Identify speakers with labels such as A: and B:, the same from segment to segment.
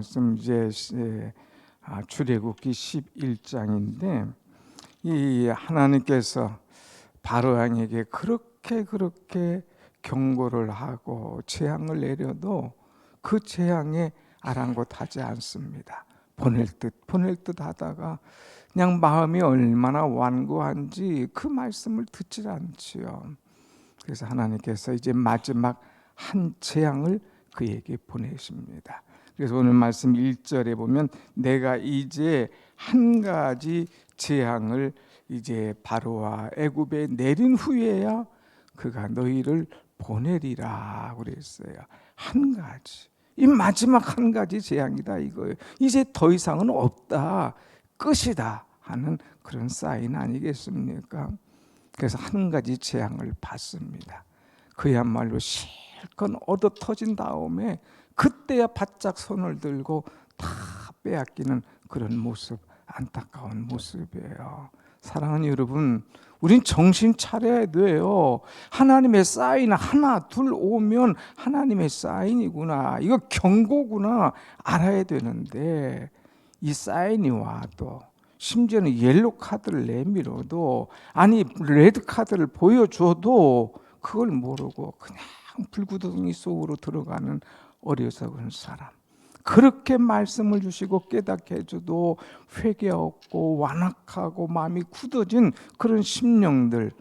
A: 말씀 이제 출애굽기 11장인데 이 하나님께서 바로 왕에게 그렇게 경고를 하고 재앙을 내려도 그 재앙에 아랑곳하지 않습니다. 보낼 듯 하다가 그냥 마음이 얼마나 완고한지 그 말씀을 듣질 않지요. 그래서 하나님께서 이제 마지막 한 재앙을 그에게 보내십니다. 그래서 오늘 말씀 1절에 보면 내가 이제 한 가지 재앙을 이제 바로와 애굽에 내린 후에야 그가 너희를 보내리라 그랬어요. 한 가지. 이 마지막 한 가지 재앙이다 이거예요. 이제 더 이상은 없다. 끝이다 하는 그런 사인 아니겠습니까? 그래서 한 가지 재앙을 받습니다. 그야말로 실컷 얻어 터진 다음에 그때야 바짝 손을 들고 다 빼앗기는 그런 모습, 안타까운 모습이에요. 사랑하는 여러분, 우린 정신 차려야 돼요. 하나님의 사인 하나 둘 오면 하나님의 사인이구나, 이거 경고구나 알아야 되는데 이 사인이 와도 심지어는 옐로 카드를 내밀어도 아니 레드 카드를 보여줘도 그걸 모르고 그냥 불구덩이 속으로 들어가는 어리석은 사람, 그렇게 말씀을 주시고 깨닫게 해줘도 회개 없고 완악하고 마음이 굳어진 그런 심령들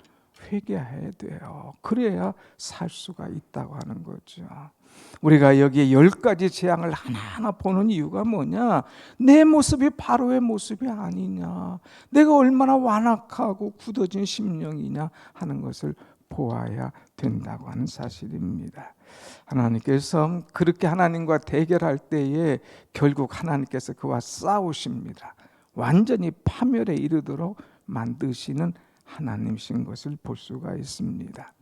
A: 회개해야 돼요. 그래야 살 수가 있다고 하는 거죠. 우리가 여기에 10가지 재앙을 하나하나 보는 이유가 뭐냐? 내 모습이 바로의 모습이 아니냐, 내가 얼마나 완악하고 굳어진 심령이냐 하는 것을 보아야 된다고 하는 사실입니다. 하나님께서 그렇게 하나님과 대결할 때에 결국 하나님께서 그와 싸우십니다. 완전히 파멸에 이르도록 만드시는 하나님이신 것을 볼 수가 있습니다.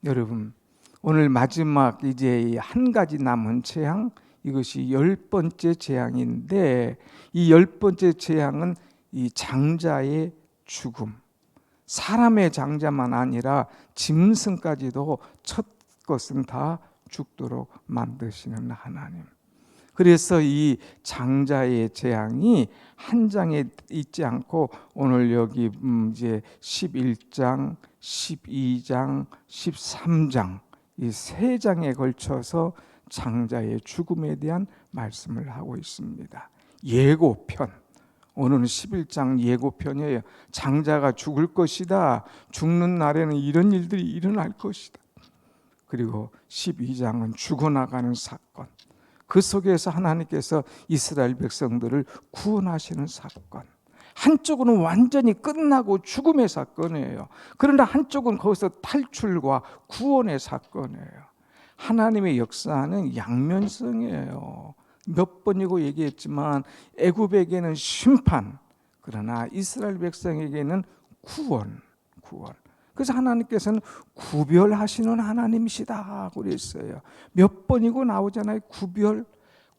A: 여러분, 오늘 마지막 이제 한 가지 남은 재앙, 이것이 10번째 재앙인데 이 10번째 재앙은 이 장자의 죽음, 사람의 장자만 아니라 짐승까지도 첫 것은 다 죽도록 만드시는 하나님. 그래서 이 장자의 재앙이 한 장에 있지 않고 오늘 여기 이제 11장, 12장, 13장 이 세 장에 걸쳐서 장자의 죽음에 대한 말씀을 하고 있습니다. 예고편, 오늘은 11장 예고편이에요. 장자가 죽을 것이다. 죽는 날에는 이런 일들이 일어날 것이다. 그리고 12장은 죽어나가는 사건, 그 속에서 하나님께서 이스라엘 백성들을 구원하시는 사건. 한쪽은 완전히 끝나고 죽음의 사건이에요. 그러나 한쪽은 거기서 탈출과 구원의 사건이에요. 하나님의 역사는 양면성이에요. 몇 번이고 얘기했지만 애굽에게는 심판, 그러나 이스라엘 백성에게는 구원. 그래서 하나님께서는 구별하시는 하나님이시다 그랬어요. 몇 번이고 나오잖아요.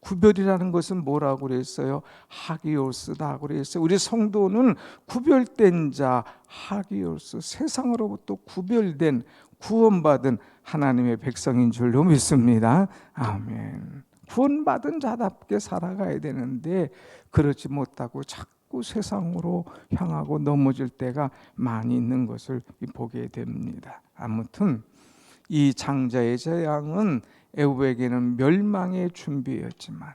A: 구별이라는 것은 뭐라고 그랬어요? 하기오스다 그랬어요. 우리 성도는 구별된 자, 하기오스, 세상으로부터 구별된 구원받은 하나님의 백성인 줄로 믿습니다. 아멘. 구원받은 자답게 살아가야 되는데 그렇지 못하고 자꾸 세상으로 향하고 넘어질 때가 많이 있는 것을 보게 됩니다. 아무튼 이 장자의 재앙은 애굽에게는 멸망의 준비였지만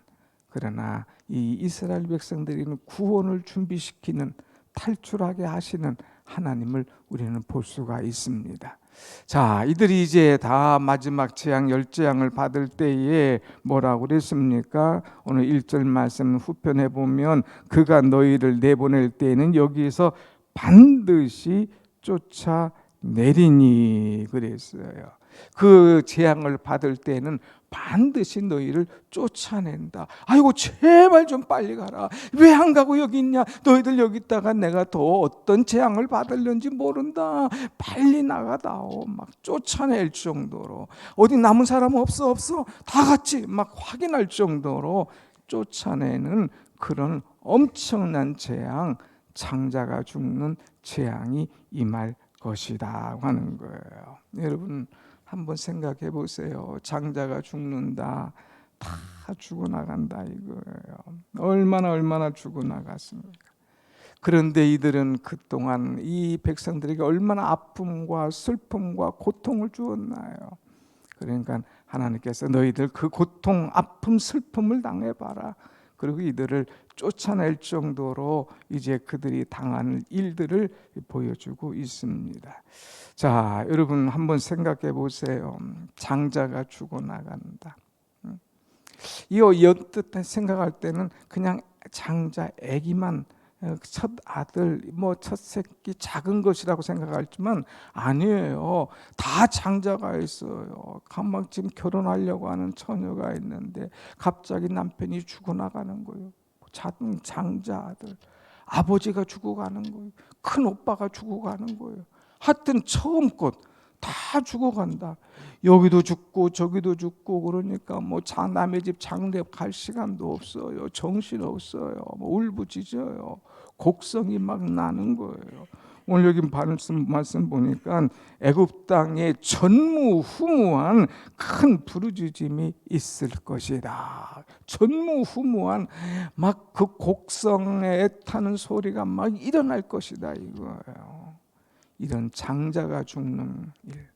A: 그러나 이 이스라엘 백성들에게는 구원을 준비시키는, 탈출하게 하시는 하나님을 우리는 볼 수가 있습니다. 자, 이들이 이제 다 마지막 재앙 10재앙을 받을 때에 뭐라고 그랬습니까? 오늘 1절 말씀 후편에 보면 그가 너희를 내보낼 때에는 여기서 반드시 쫓아내리니 그랬어요. 그 재앙을 받을 때는 반드시 너희를 쫓아낸다. 아이고 제발 좀 빨리 가라. 왜 안 가고 여기 있냐? 너희들 여기 있다가 내가 더 어떤 재앙을 받을는지 모른다. 빨리 나가다오. 막 쫓아낼 정도로, 어디 남은 사람 없어 다 같이 막 확인할 정도로 쫓아내는 그런 엄청난 재앙, 장자가 죽는 재앙이 임할 것이다 하는 거예요. 여러분 한번 생각해 보세요. 장자가 죽는다, 다 죽어나간다 이거예요. 얼마나 죽어나갔습니까? 그런데 이들은 그동안 이 백성들에게 얼마나 아픔과 슬픔과 고통을 주었나요? 그러니까 하나님께서 너희들 그 고통, 아픔, 슬픔을 당해봐라. 그리고 이들을 쫓아낼 정도로 이제 그들이 당하는 일들을 보여주고 있습니다. 자, 여러분 한번 생각해 보세요. 장자가 죽어나간다. 이 언뜻 생각할 때는 그냥 장자, 아기만, 첫 아들, 첫 새끼, 작은 것이라고 생각하지만 아니에요. 다 장자가 있어요. 가만 지금 결혼하려고 하는 처녀가 있는데 갑자기 남편이 죽어나가는 거예요. 작은 장자 아들, 아버지가 죽어가는 거예요. 큰 오빠가 죽어가는 거예요. 하여튼 처음껏 다 죽어간다. 여기도 죽고 저기도 죽고 그러니까 남의 집 장례 갈 시간도 없어요. 정신 없어요. 울부짖어요. 곡성이 막 나는 거예요. 오늘 여기 말씀 보니까 애굽 땅에 전무후무한 큰 부르짖음이 있을 것이다. 전무후무한 막 그 곡성에 애타는 소리가 막 일어날 것이다 이거예요. 이런 장자가 죽는 일,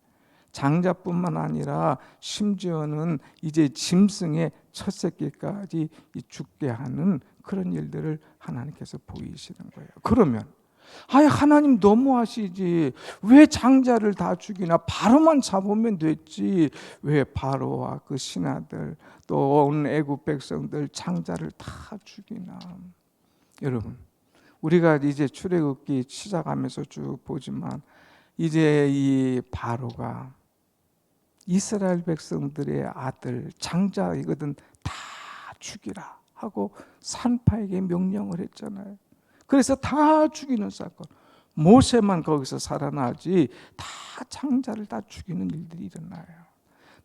A: 장자뿐만 아니라 심지어는 이제 짐승의 첫 새끼까지 죽게 하는 그런 일들을 하나님께서 보이시는 거예요. 그러면 하나님 너무하시지. 왜 장자를 다 죽이나? 바로만 잡으면 됐지. 왜 바로와 그 신하들 또 온 애굽 백성들 장자를 다 죽이나? 여러분, 우리가 이제 출애굽기 시작하면서 쭉 보지만 이제 이 바로가 이스라엘 백성들의 아들 장자이거든 다 죽이라 하고 산파에게 명령을 했잖아요. 그래서 다 죽이는 사건. 모세만 거기서 살아나지 다 장자를 다 죽이는 일들이 일어나요.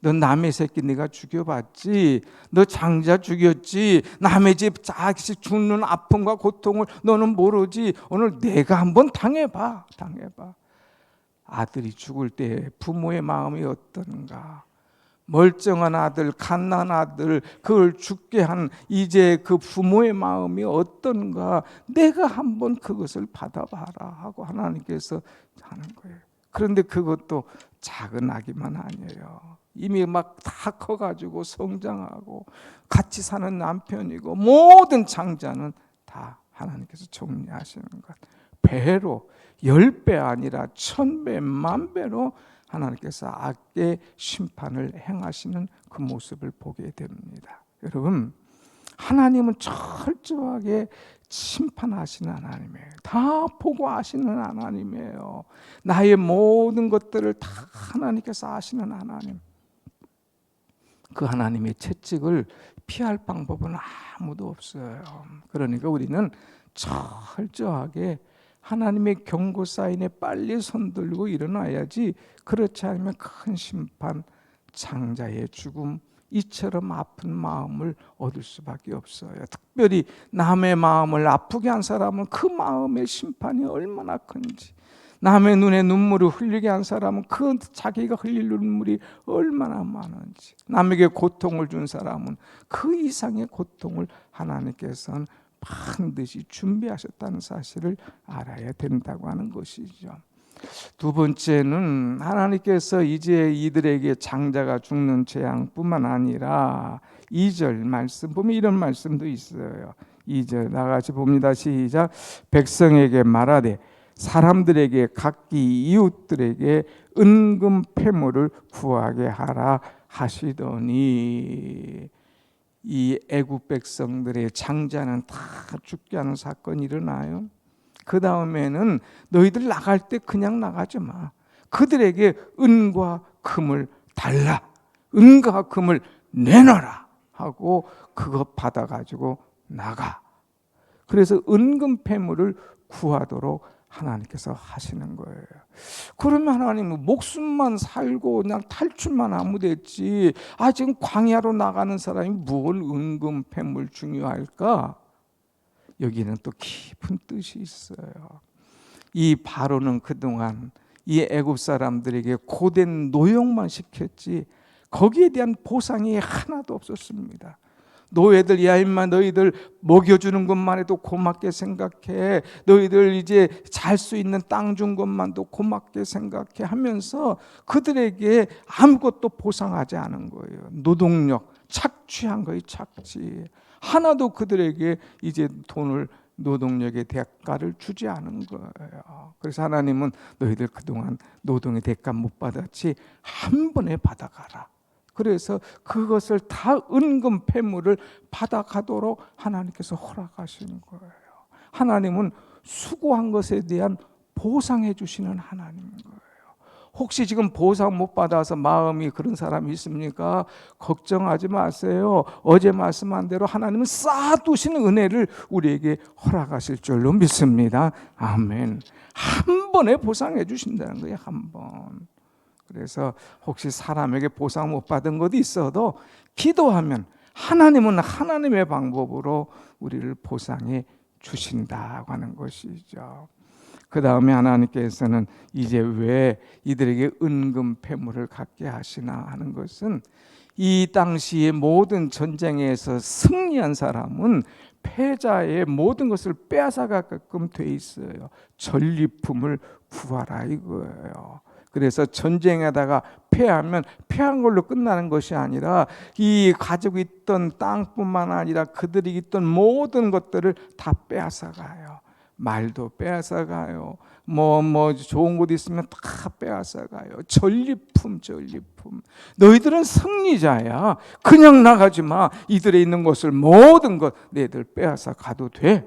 A: 너 남의 새끼 네가 죽여봤지? 너 장자 죽였지? 남의 집 자식 죽는 아픔과 고통을 너는 모르지? 오늘 내가 한번 당해봐. 아들이 죽을 때 부모의 마음이 어떤가? 멀쩡한 아들, 갓난 아들, 그걸 죽게 한 이제 그 부모의 마음이 어떤가? 내가 한번 그것을 받아봐라 하고 하나님께서 하는 거예요. 그런데 그것도 작은 아기만 아니에요. 이미 막 다 커가지고 성장하고 같이 사는 남편이고 모든 장자는 다 하나님께서 정리하시는 것. 배로 10배 아니라 1000배, 10,000배로 하나님께서 악의 심판을 행하시는 그 모습을 보게 됩니다. 여러분, 하나님은 철저하게 심판하시는 하나님이에요. 다 보고 아시는 하나님이에요. 나의 모든 것들을 다 하나님께서 아시는 하나님. 그 하나님의 채찍을 피할 방법은 아무도 없어요. 그러니까 우리는 철저하게 하나님의 경고 사인에 빨리 손들고 일어나야지. 그렇지 않으면 큰 심판, 장자의 죽음, 이처럼 아픈 마음을 얻을 수밖에 없어요. 특별히 남의 마음을 아프게 한 사람은 그 마음의 심판이 얼마나 큰지, 남의 눈에 눈물을 흘리게 한 사람은 그 자기가 흘릴 눈물이 얼마나 많은지, 남에게 고통을 준 사람은 그 이상의 고통을 하나님께서는 반드시 준비하셨다는 사실을 알아야 된다고 하는 것이죠. 두 번째는 하나님께서 이제 이들에게 장자가 죽는 재앙뿐만 아니라 2절 말씀 보면 이런 말씀도 있어요. 2절 나같이 봅니다. 시작. 백성에게 말하되 사람들에게 각기 이웃들에게 은금 패물을 구하게 하라 하시더니, 이 애굽 백성들의 장자는 다 죽게 하는 사건이 일어나요. 그 다음에는 너희들 나갈 때 그냥 나가지 마. 그들에게 은과 금을 달라. 은과 금을 내놔라 하고 그거 받아가지고 나가. 그래서 은금 패물을 구하도록 하나님께서 하시는 거예요. 그러면 하나님은 목숨만 살고 그냥 탈출만 하면 됐지. 지금 광야로 나가는 사람이 뭘 은금 패물 중요할까? 여기는 또 깊은 뜻이 있어요. 이 바로는 그동안 이 애굽 사람들에게 고된 노역만 시켰지 거기에 대한 보상이 하나도 없었습니다. 노예들, 야 임마 너희들 먹여주는 것만 해도 고맙게 생각해, 너희들 이제 잘 수 있는 땅 준 것만도 고맙게 생각해 하면서 그들에게 아무것도 보상하지 않은 거예요. 노동력, 착취한 거예요. 착취. 하나도 그들에게 이제 돈을, 노동력의 대가를 주지 않은 거예요. 그래서 하나님은 너희들 그동안 노동의 대가 못 받았지, 한 번에 받아가라. 그래서 그것을 다 은금 패물을 받아가도록 하나님께서 허락하시는 거예요. 하나님은 수고한 것에 대한 보상해 주시는 하나님인 거예요. 혹시 지금 보상 못 받아서 마음이 그런 사람이 있습니까? 걱정하지 마세요. 어제 말씀한 대로 하나님은 쌓아두시는 은혜를 우리에게 허락하실 줄로 믿습니다. 아멘. 한 번에 보상해 주신다는 거예요. 한 번. 그래서 혹시 사람에게 보상 못 받은 것도 있어도 기도하면 하나님은 하나님의 방법으로 우리를 보상해 주신다고 하는 것이죠. 그 다음에 하나님께서는 이제 왜 이들에게 은금 패물을 갖게 하시나 하는 것은, 이 당시의 모든 전쟁에서 승리한 사람은 패자의 모든 것을 빼앗아가게끔 돼 있어요. 전리품을 구하라 이거예요. 그래서 전쟁에다가 패하면 패한 걸로 끝나는 것이 아니라 이 가지고 있던 땅뿐만 아니라 그들이 있던 모든 것들을 다 빼앗아가요. 말도 빼앗아가요. 뭐 좋은 곳 있으면 다 빼앗아가요. 전리품. 너희들은 승리자야. 그냥 나가지 마. 이들에 있는 것을 모든 것 너희들 빼앗아 가도 돼.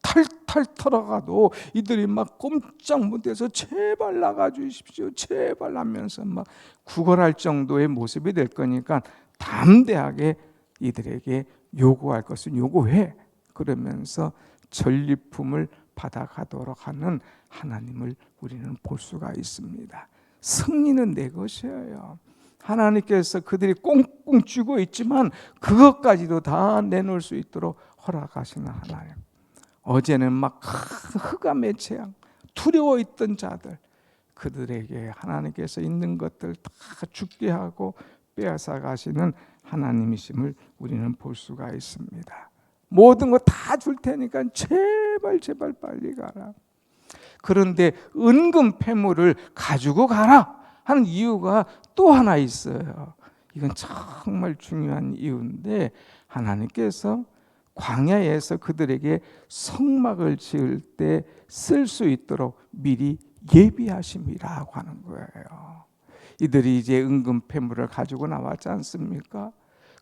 A: 탈탈 털어가도 이들이 막 꼼짝 못해서 제발 나가 주십시오, 제발 하면서 막 구걸할 정도의 모습이 될 거니까 담대하게 이들에게 요구할 것은 요구해. 그러면서 전리품을 받아가도록 하는 하나님을 우리는 볼 수가 있습니다. 승리는 내 것이에요. 하나님께서 그들이 꽁꽁 쥐고 있지만 그것까지도 다 내놓을 수 있도록 허락하시는 하나님. 어제는 막 흑암의 재앙, 두려워 있던 자들, 그들에게 하나님께서 있는 것들 다 죽게 하고 빼앗아 가시는 하나님이심을 우리는 볼 수가 있습니다. 모든 거 다 줄 테니까 제발 빨리 가라. 그런데 은금 패물을 가지고 가라 하는 이유가 또 하나 있어요. 이건 정말 중요한 이유인데, 하나님께서 광야에서 그들에게 성막을 지을 때 쓸 수 있도록 미리 예비하심이라고 하는 거예요. 이들이 이제 은금 패물을 가지고 나왔지 않습니까?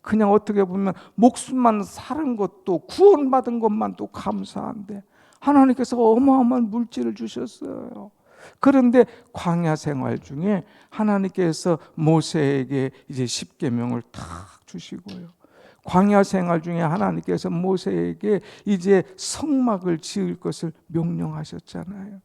A: 그냥 어떻게 보면 목숨만 사는 것도, 구원받은 것만도 감사한데 하나님께서 어마어마한 물질을 주셨어요. 그런데 광야 생활 중에 하나님께서 모세에게 이제 십계명을 탁 주시고요. 광야 생활 중에 하나님께서 모세에게 이제 성막을 지을 것을 명령하셨잖아요.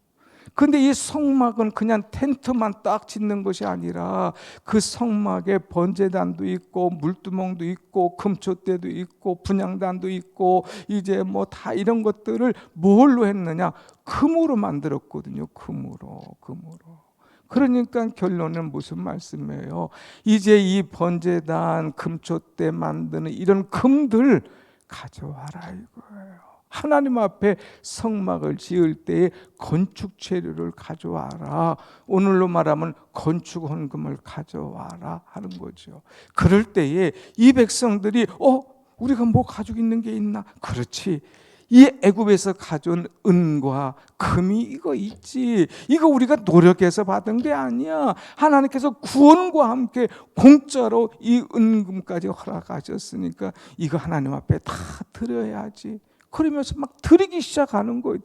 A: 근데 이 성막은 그냥 텐트만 딱 짓는 것이 아니라 그 성막에 번제단도 있고 물두멍도 있고 금초대도 있고 분향단도 있고 이제 뭐 다 이런 것들을 뭘로 했느냐? 금으로 만들었거든요. 금으로. 그러니까 결론은 무슨 말씀이에요? 이제 이 번제단, 금초대 만드는 이런 금들 가져와라 이거예요. 하나님 앞에 성막을 지을 때에 건축 재료를 가져와라. 오늘로 말하면 건축 헌금을 가져와라 하는 거죠. 그럴 때에 이 백성들이 우리가 뭐 가지고 있는 게 있나? 그렇지. 이 애굽에서 가져온 은과 금이 이거 있지. 이거 우리가 노력해서 받은 게 아니야. 하나님께서 구원과 함께 공짜로 이 은금까지 허락하셨으니까 이거 하나님 앞에 다 드려야지. 그러면서 막 드리기 시작하는 거예요.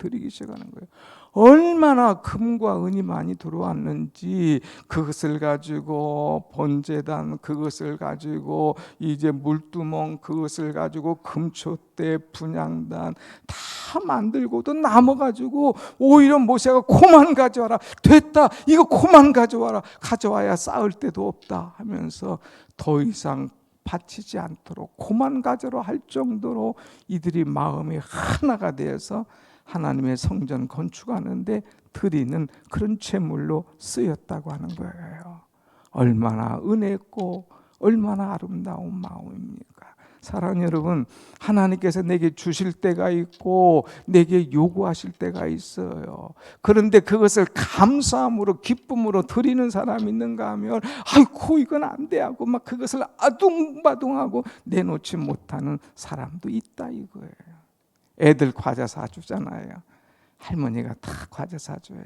A: 얼마나 금과 은이 많이 들어왔는지 그것을 가지고 번제단, 그것을 가지고 이제 물두멍, 그것을 가지고 금초대, 분향단 다 만들고도 남아가지고 오히려 모세가 코만 가져와라. 됐다. 이거 코만 가져와라. 가져와야 쌓을 데도 없다 하면서 더 이상 바치지 않도록 고만 가져로 할 정도로 이들이 마음이 하나가 되어서 하나님의 성전 건축하는데 드리는 그런 제물로 쓰였다고 하는 거예요. 얼마나 은혜있고 얼마나 아름다운 마음입니까? 사랑하는 여러분, 하나님께서 내게 주실 때가 있고 내게 요구하실 때가 있어요. 그런데 그것을 감사함으로 기쁨으로 드리는 사람이 있는가 하면 아이고 이건 안 돼 하고 막 그것을 아둥바둥하고 내놓지 못하는 사람도 있다 이거예요. 애들 과자 사주잖아요. 할머니가 다 과자 사줘요.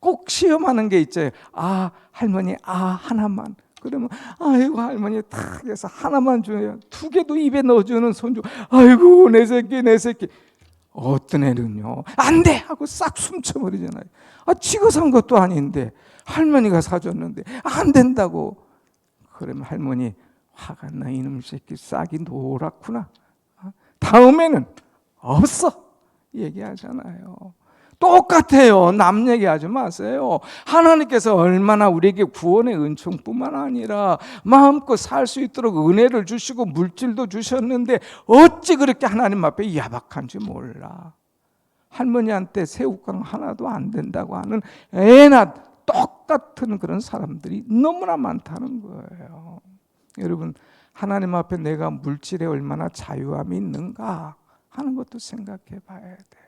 A: 꼭 시험하는 게 있죠. 아 할머니 하나만. 그러면 아이고 할머니 탁 해서 하나만 줘요. 두 개도 입에 넣어주는 손주. 아이고 내 새끼 내 새끼. 어떤 애는요 안 돼 하고 싹 숨쳐버리잖아요. 지가 산 것도 아닌데 할머니가 사줬는데 안 된다고. 그러면 할머니 화가 나. 이놈 새끼 싹이 노랗구나. 다음에는 없어 얘기하잖아요. 똑같아요. 남 얘기하지 마세요. 하나님께서 얼마나 우리에게 구원의 은총뿐만 아니라 마음껏 살 수 있도록 은혜를 주시고 물질도 주셨는데 어찌 그렇게 하나님 앞에 야박한지 몰라. 할머니한테 새우깡 하나도 안 된다고 하는 애나 똑같은 그런 사람들이 너무나 많다는 거예요. 여러분, 하나님 앞에 내가 물질에 얼마나 자유함이 있는가 하는 것도 생각해 봐야 돼요.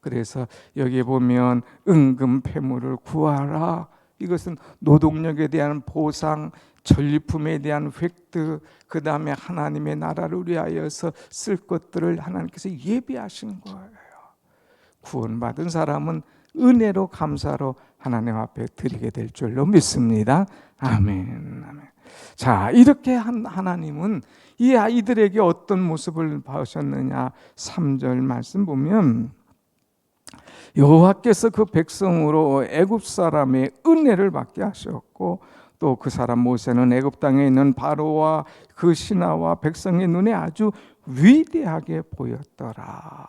A: 그래서 여기 보면 은금 패물을 구하라. 이것은 노동력에 대한 보상, 전리품에 대한 획득, 그 다음에 하나님의 나라를 위하여서 쓸 것들을 하나님께서 예비하신 거예요. 구원받은 사람은 은혜로 감사로 하나님 앞에 드리게 될 줄로 믿습니다. 아멘. 아멘. 자, 이렇게 한 하나님은 이 아이들에게 어떤 모습을 보셨느냐? 3절 말씀 보면 여호와께서 그 백성으로 애굽 사람의 은혜를 받게 하셨고 또 그 사람 모세는 애굽 땅에 있는 바로와 그 신하와 백성의 눈에 아주 위대하게 보였더라.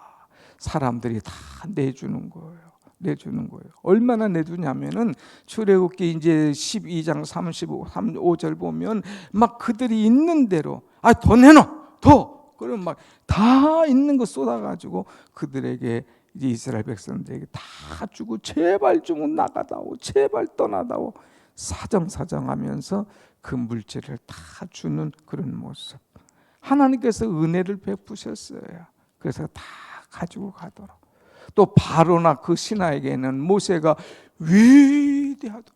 A: 사람들이 다 내주는 거예요. 내주는 거예요. 얼마나 내주냐면은 출애굽기 이제 12장 35절 보면 막 그들이 있는 대로 더 내놔 더. 그러면 막 다 있는 거 쏟아가지고 그들에게 이제 이스라엘 백성들에게 다 주고 제발 좀 나가다오 제발 떠나다오 사정사정하면서 그 물질을 다 주는 그런 모습. 하나님께서 은혜를 베푸셨어요. 그래서 다 가지고 가도록. 또 바로나 그 신하에게는 모세가 위대하다.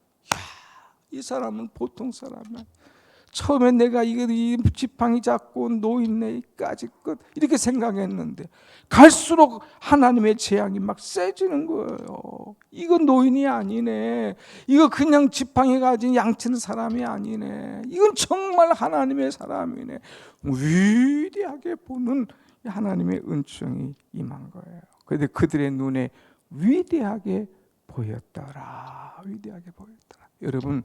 A: 이 사람은 보통 사람이야. 처음에 내가 이 지팡이 잡고 노인네까지 끝 이렇게 생각했는데 갈수록 하나님의 재앙이 막 세지는 거예요. 이거 노인이 아니네. 이거 그냥 지팡이 가진 양치는 사람이 아니네. 이건 정말 하나님의 사람이네. 위대하게 보는 하나님의 은총이 임한 거예요. 그런데 그들의 눈에 위대하게 보였더라. 위대하게 보였더라. 여러분,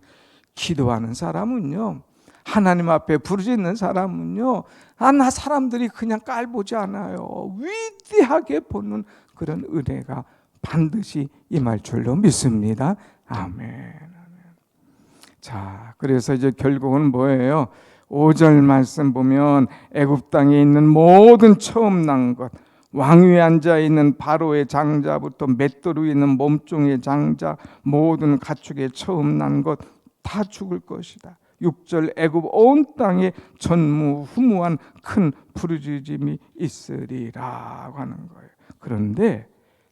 A: 기도하는 사람은요, 하나님 앞에 부르짖는 사람은요, 나 사람들이 그냥 깔보지 않아요. 위대하게 보는 그런 은혜가 반드시 임할 줄로 믿습니다. 아멘. 자, 그래서 이제 결국은 뭐예요? 5절 말씀 보면 애굽 땅에 있는 모든 처음 난 것, 왕위에 앉아 있는 바로의 장자부터 맷돌 위에 있는 몸종의 장자, 모든 가축의 처음 난 것 다 죽을 것이다. 6절 애굽 온 땅에 전무후무한 큰 부르짖음이 있으리라고 하는 거예요. 그런데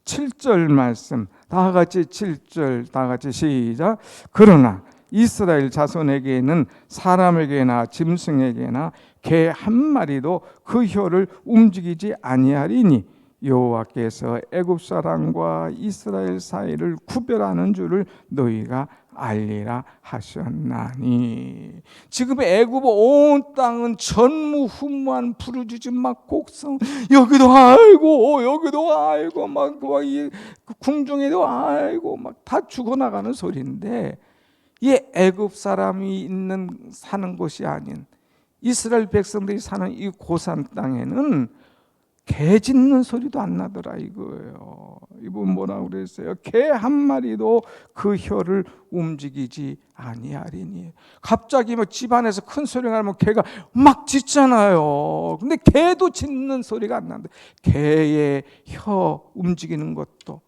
A: 7절 말씀 다 같이 7절 다 같이 시작. 그러나 이스라엘 자손에게는 사람에게나 짐승에게나 개 한 마리도 그 혀를 움직이지 아니하리니 여호와께서 애굽 사람과 이스라엘 사이를 구별하는 줄을 너희가 알리라 하셨나니. 지금 애굽 온 땅은 전무후무한 부르짖음 막 곡성, 여기도 알고 여기도 알고 막 궁중에도 알고 막 다 죽어나가는 소리인데, 이 애굽 사람이 사는 곳이 아닌 이스라엘 백성들이 사는 이 고산 땅에는 개 짖는 소리도 안 나더라 이거예요. 이분 뭐라고 그랬어요? 개 한 마리도 그 혀를 움직이지 아니하리니. 갑자기 뭐 집안에서 큰 소리가 나면 개가 막 짖잖아요. 근데 개도 짖는 소리가 안 나는데 개의 혀 움직이는 것도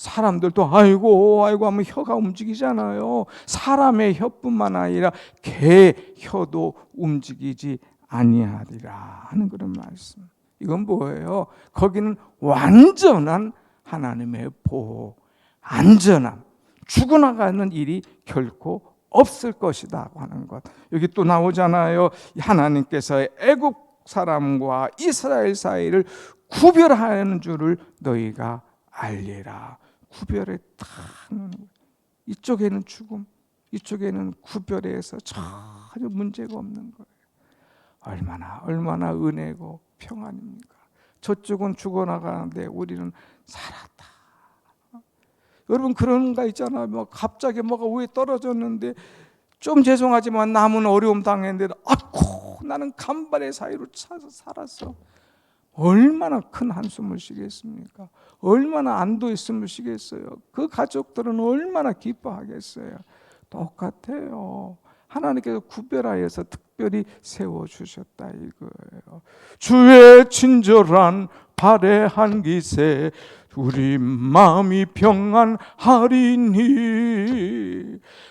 A: 사람들도 아이고 하면 혀가 움직이잖아요. 사람의 혀뿐만 아니라 개의 혀도 움직이지 아니하리라 하는 그런 말씀. 이건 뭐예요? 거기는 완전한 하나님의 보호, 안전함, 죽어나가는 일이 결코 없을 것이다 하는 것. 여기 또 나오잖아요. 하나님께서 애국 사람과 이스라엘 사이를 구별하는 줄을 너희가 알리라. 구별에 딱 이쪽에는 죽음, 이쪽에는 구별해서 전혀 문제가 없는 거예요. 얼마나 은혜고 평안입니까? 저쪽은 죽어나가는데 우리는 살았다. 여러분 그런 거 있잖아요. 뭐 갑자기 뭐가 위에 떨어졌는데 좀 죄송하지만 남은 어려움 당했는데 아고 나는 간발의 사이로 차서 살았어. 얼마나 큰 한숨을 쉬겠습니까? 얼마나 안도했음을 쉬겠어요? 그 가족들은 얼마나 기뻐하겠어요? 똑같아요. 하나님께서 구별하여서 특별히 세워주셨다 이거예요. 주의 친절한 발의 한 기세 우리 마음이 평안하리니.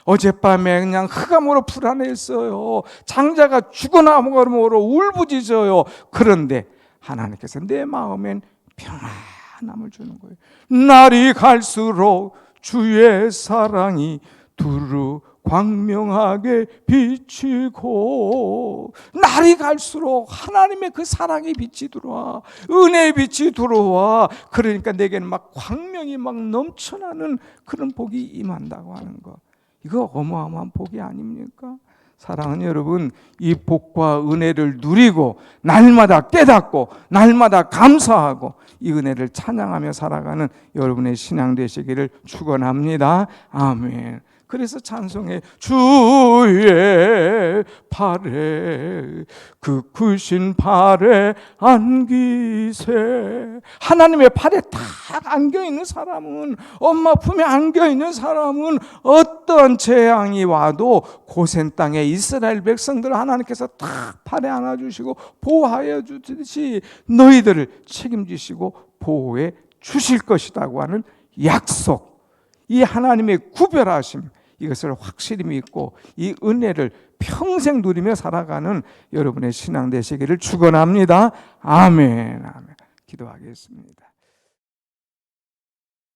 A: 어젯밤에 그냥 흑암으로 불안했어요. 장자가 죽어나므로 울부짖어요. 그런데 하나님께서 내 마음엔 평안함을 주는 거예요. 날이 갈수록 주의 사랑이 두루 광명하게 비치고, 날이 갈수록 하나님의 그 사랑의 빛이 들어와, 은혜의 빛이 들어와. 그러니까 내게는 막 광명이 막 넘쳐나는 그런 복이 임한다고 하는 거. 이거 어마어마한 복이 아닙니까? 사랑하는 여러분, 이 복과 은혜를 누리고 날마다 깨닫고 날마다 감사하고 이 은혜를 찬양하며 살아가는 여러분의 신앙 되시기를 축원합니다. 아멘. 그래서 찬송에 주의 발에 그 크신 발에 안기세. 하나님의 발에 딱 안겨있는 사람은, 엄마 품에 안겨있는 사람은 어떤 재앙이 와도 고센 땅에 이스라엘 백성들을 하나님께서 딱 발에 안아주시고 보호하여 주듯이 너희들을 책임지시고 보호해 주실 것이라고 하는 약속, 이 하나님의 구별하심, 이것을 확실히 믿고 이 은혜를 평생 누리며 살아가는 여러분의 신앙 되시기를 축원합니다. 아멘. 아멘. 기도하겠습니다.